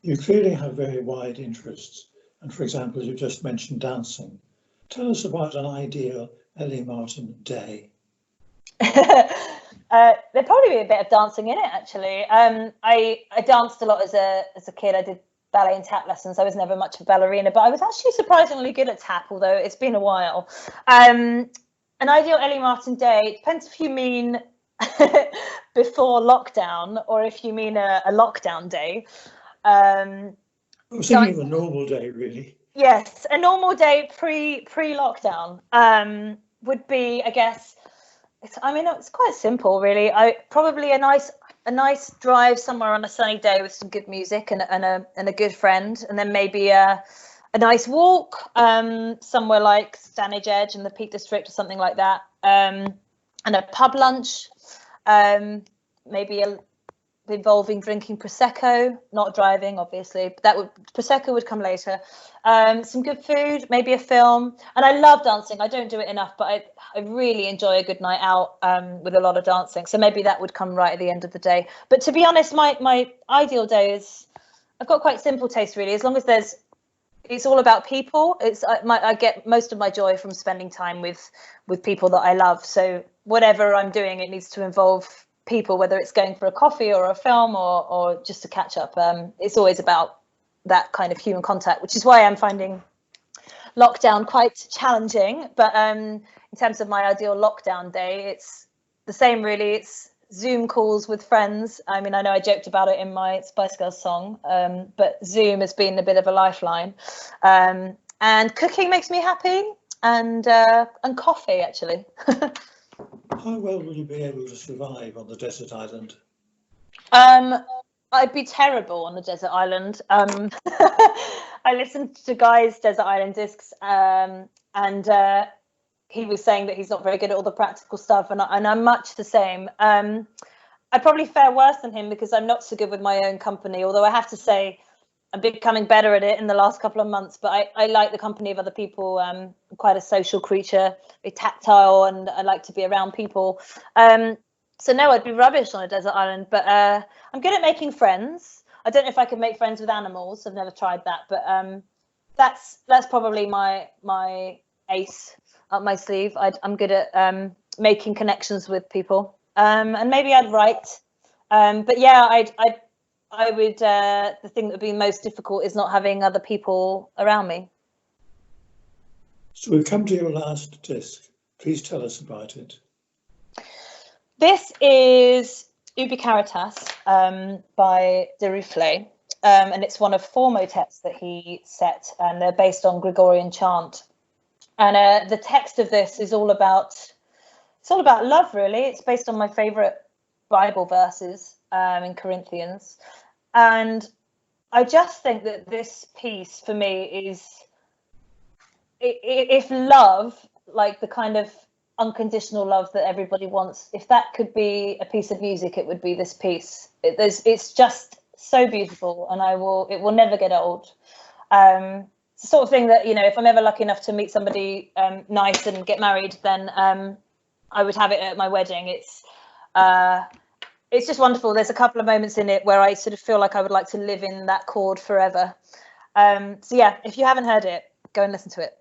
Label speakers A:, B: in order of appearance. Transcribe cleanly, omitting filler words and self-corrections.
A: You clearly have very wide interests, and for example, you just mentioned dancing. Tell us about an ideal Ellie Martin day.
B: There'd probably be a bit of dancing in it, actually. I danced a lot as a kid. I did ballet and tap lessons. I was never much of a ballerina, but I was actually surprisingly good at tap, although it's been a while. An ideal Ellie Martin day, depends if you mean before lockdown or if you mean a lockdown day.
A: I was thinking of a normal day, really.
B: Yes, a normal day pre-lockdown would be, I guess, it's quite simple, really. Probably a nice drive somewhere on a sunny day with some good music and a good friend, and then maybe a nice walk somewhere like Stanage Edge in the Peak District or something like that, and a pub lunch, maybe involving drinking prosecco, not driving, obviously. But prosecco would come later. Some good food, maybe a film. And I love dancing. I don't do it enough, but I really enjoy a good night out with a lot of dancing. So maybe that would come right at the end of the day. But to be honest, my ideal day is, I've got quite simple taste, really. As long as it's all about people. I get most of my joy from spending time with people that I love. So whatever I'm doing, it needs to involve people, whether it's going for a coffee or a film or just to catch up. It's always about that kind of human contact, which is why I'm finding lockdown quite challenging. But in terms of my ideal lockdown day, it's the same, really. It's Zoom calls with friends. I mean, I know I joked about it in my Spice Girls song, but Zoom has been a bit of a lifeline. And cooking makes me happy, and coffee, actually.
A: How well will you be able to survive on the desert island?
B: I'd be terrible on the desert island. I listened to Guy's Desert Island Discs, and he was saying that he's not very good at all the practical stuff, and I'm much the same. I probably fare worse than him because I'm not so good with my own company, although I have to say I'm becoming better at it in the last couple of months. But I like the company of other people. I'm quite a social creature, very tactile, and I like to be around people. So no, I'd be rubbish on a desert island, but I'm good at making friends. I don't know if I could make friends with animals. I've never tried that, but that's probably my ace up my sleeve. I'm good at making connections with people, and maybe I'd write. But yeah, I would. The thing that would be most difficult is not having other people around me.
A: So we've come to your last disc. Please tell us about it.
B: This is Ubi Caritas by de Ruflet, and it's one of 4 motets that he set, and they're based on Gregorian chant. And the text of this is all about love, really. It's based on my favourite Bible verses in Corinthians, and I just think that this piece for me is, if love, like the kind of unconditional love that everybody wants, if that could be a piece of music, it would be this piece. It's just so beautiful, and it will never get old. It's the sort of thing that, if I'm ever lucky enough to meet somebody nice and get married, then I would have it at my wedding. It's just wonderful. There's a couple of moments in it where I sort of feel like I would like to live in that chord forever. So yeah, if you haven't heard it, go and listen to it.